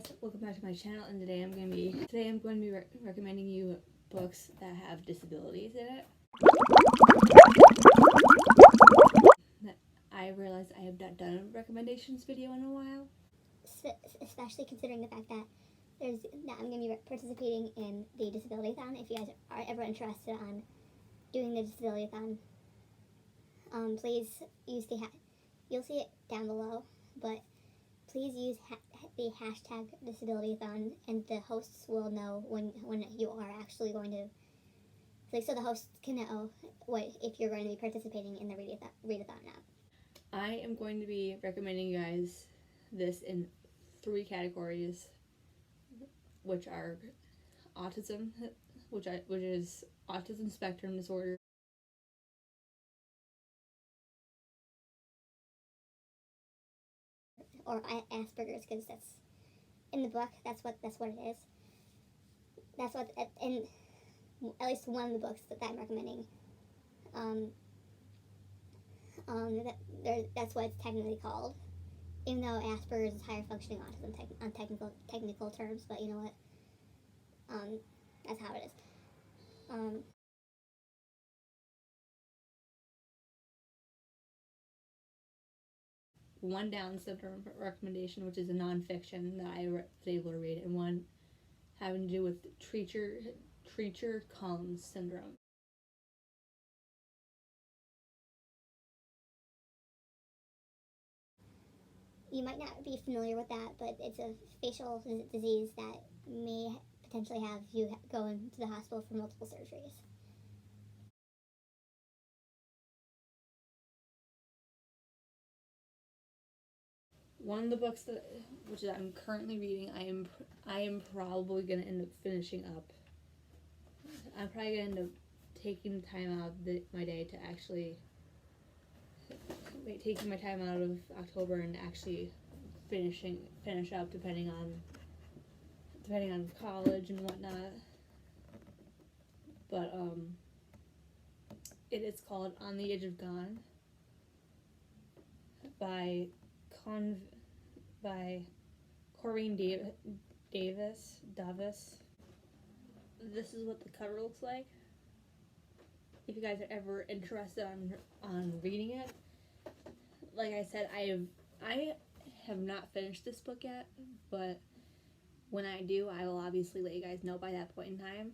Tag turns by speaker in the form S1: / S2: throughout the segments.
S1: guys, welcome back to my channel, and today I'm going to be recommending you books that have disabilities in it. I realized I have not done a recommendations video in a while.
S2: Especially considering the fact that I'm going to be participating in the Disability-a-Thon. If you guys are ever interested on doing the Disability-a-Thon, please use you'll see it down below, but please use the hashtag Disability-a-Thon, and the hosts will know when you are actually going to, so the hosts can know if you're going to be participating in the Readathon now.
S1: I am going to be recommending you guys this in 3 categories, which are autism, which is Autism Spectrum Disorder,
S2: or Asperger's, because that's in the book. That's what it is. That's what in at least one of the books that I'm recommending. That's what it's technically called, even though Asperger's is higher functioning autism on technical terms. But you know what? That's how it is.
S1: One Down syndrome recommendation, which is a nonfiction that I was able to read, and one having to do with Treachers Collins Syndrome.
S2: You might not be familiar with that, but it's a facial disease that may potentially have you go into the hospital for multiple surgeries.
S1: One of the books which I'm currently reading, I am probably gonna end up finishing up. I'm probably gonna end up taking time out of my day to actually taking my time out of October and actually finish up, depending on college and whatnot. But it is called On the Edge of Gone by Corrine Davis. This is what the cover looks like. If you guys are ever interested on reading it, like I said, I have not finished this book yet, but when I do, I will obviously let you guys know by that point in time.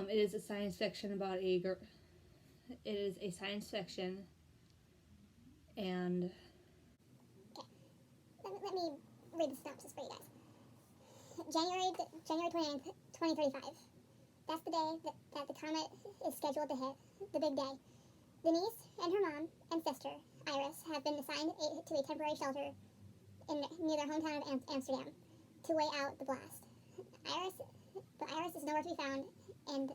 S1: It is a science fiction about a girl. It is a science fiction, and
S2: let me read the synopsis for you guys. January 29th, 2035. That's the day that the comet is scheduled to hit, the big day. Denise and her mom and sister, Iris, have been assigned to a temporary shelter near their hometown of Amsterdam to wait out the blast. Iris is nowhere to be found, and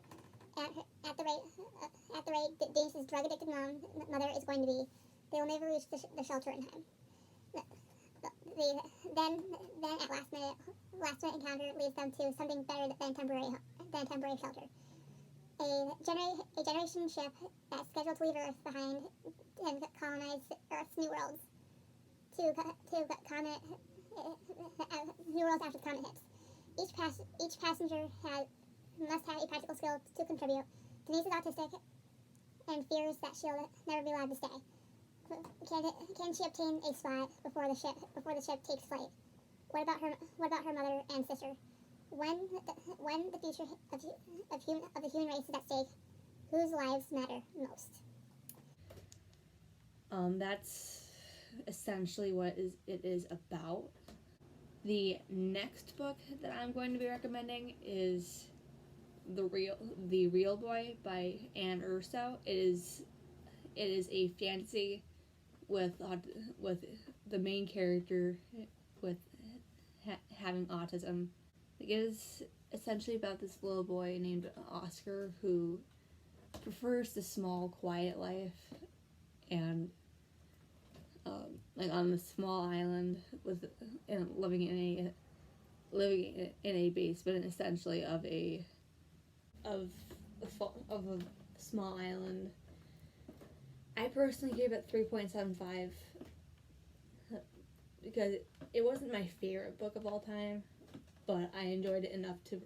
S2: at the rate Denise's drug-addicted mother is going to be, they will never reach the shelter in time. Then at last minute encounter leads them to something better than temporary shelter. A generation ship that's scheduled to leave Earth behind and colonize Earth's new worlds new worlds after the comet hits. Each passenger must have a practical skill to contribute. Denise is autistic and fears that she'll never be allowed to stay. Can she obtain a spot before the ship takes flight? What about her mother and sister? When the future of the human race is at stake, whose lives matter most?
S1: That's essentially what it is about. The next book that I'm going to be recommending is The Real Boy by Anne Urso. It is a fantasy with the main character with having autism. It is essentially about this little boy named Oscar who prefers the small, quiet life, and like on a small island living in a basement, essentially, of a small island. I personally gave it 3.75 because it wasn't my favorite book of all time, but I enjoyed it enough to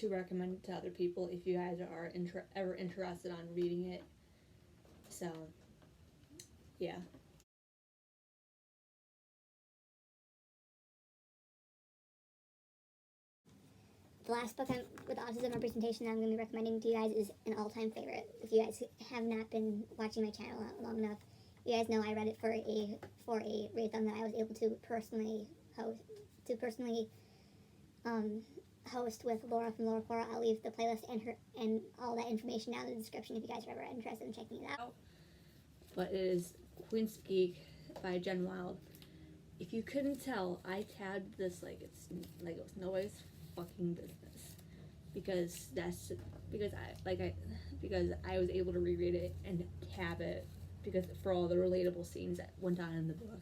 S1: recommend it to other people if you guys are ever interested on reading it. So, yeah.
S2: The last book with autism representation that I'm going to be recommending to you guys is an all-time favorite. If you guys have not been watching my channel long enough, you guys know I read it for a readathon that I was able to personally host with Laura from Laura Cora. I'll leave the playlist and all that information down in the description if you guys are ever interested in checking it out.
S1: But it is Queen's Peak by Jen Wilde. If you couldn't tell, I tabbed this like it was nobody's fucking business, because I was able to reread it and tab it because for all the relatable scenes that went on in the book.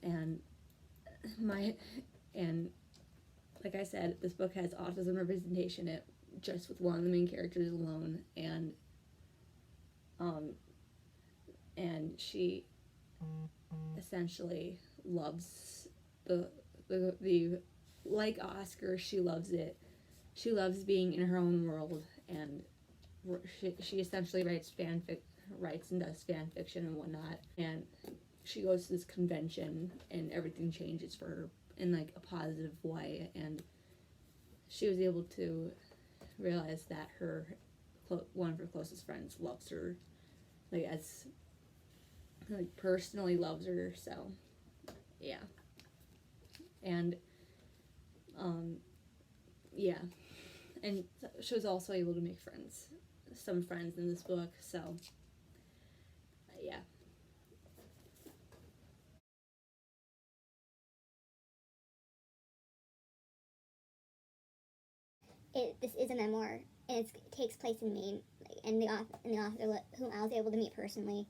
S1: And like I said, this book has autism representation in it, just with one of the main characters alone, and she essentially loves the like Oscar, she loves it. She loves being in her own world, and she essentially writes and does fan fiction and whatnot. And she goes to this convention, and everything changes for her in like a positive way. And she was able to realize that one of her closest friends loves her, personally loves her. So yeah. And yeah, and she was also able to make some friends in this book. So yeah.
S2: This is a memoir, and it takes place in Maine, and the author, whom I was able to meet personally,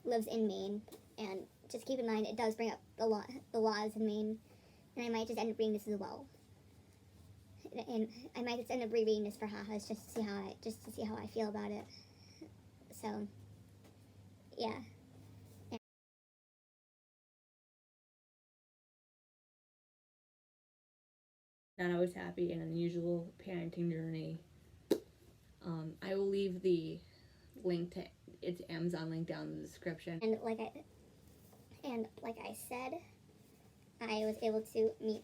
S2: lives in Maine. And just keep in mind, it does bring up the laws in Maine, and I might just end up reading this as well. And I might just end up rereading this for ha-has just to see how I feel about it. So, yeah.
S1: Not always happy and unusual parenting journey. I will leave the link to its Amazon link down in the description.
S2: And like I said, I was able to meet,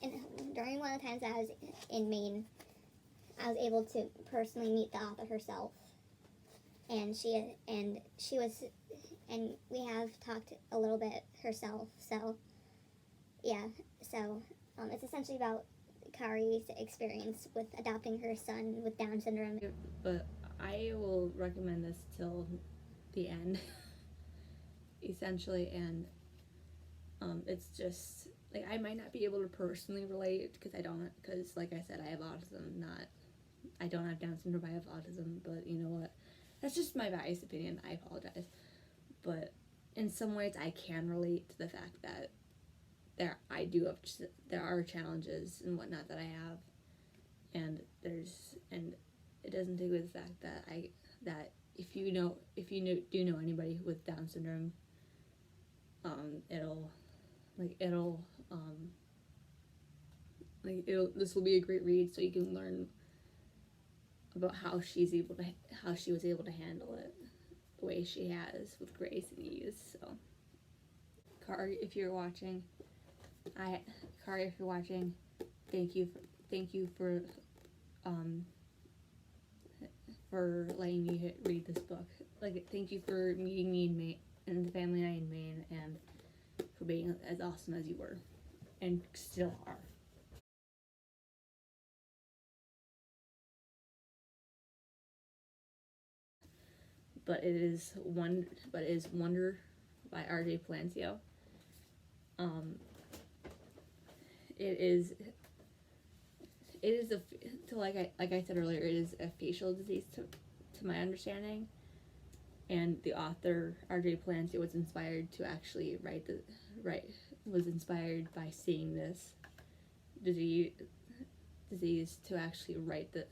S2: and during one of the times I was in Maine, I was able to personally meet the author herself, and we have talked a little bit herself. So yeah, so it's essentially about Kari's experience with adopting her son with Down syndrome.
S1: But I will recommend this till the end, essentially. And it's just like I might not be able to personally relate because like I said, I have autism. I don't have Down syndrome. I have autism. But you know what? That's just my biased opinion. I apologize. But in some ways, I can relate to the fact that there are challenges and whatnot that I have, and it doesn't take away the fact that if you do know anybody with Down syndrome, this will be a great read, so you can learn about how she was able to handle it the way she has, with grace and ease. So, Kari, if you're watching, thank you for letting me read this book. Thank you for meeting me in Maine, and the family and I in Maine, and for being as awesome as you were, and still are. But it is Wonder by R.J. Palancio. Like I said earlier, it is a facial disease to my understanding, and the author R.J. Palancio was inspired to actually was inspired by seeing this disease to actually write this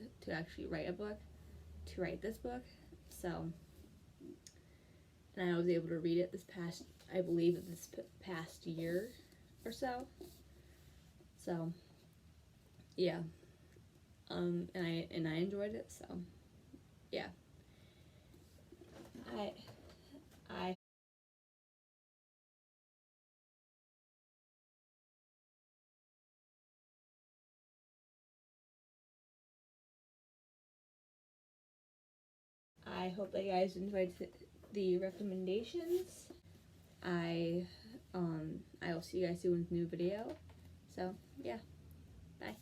S1: book. So, and I was able to read it I believe, this past year or so. So, yeah. And I enjoyed it, so yeah. I hope that you guys enjoyed the recommendations. I will see you guys soon with a new video. So yeah, bye.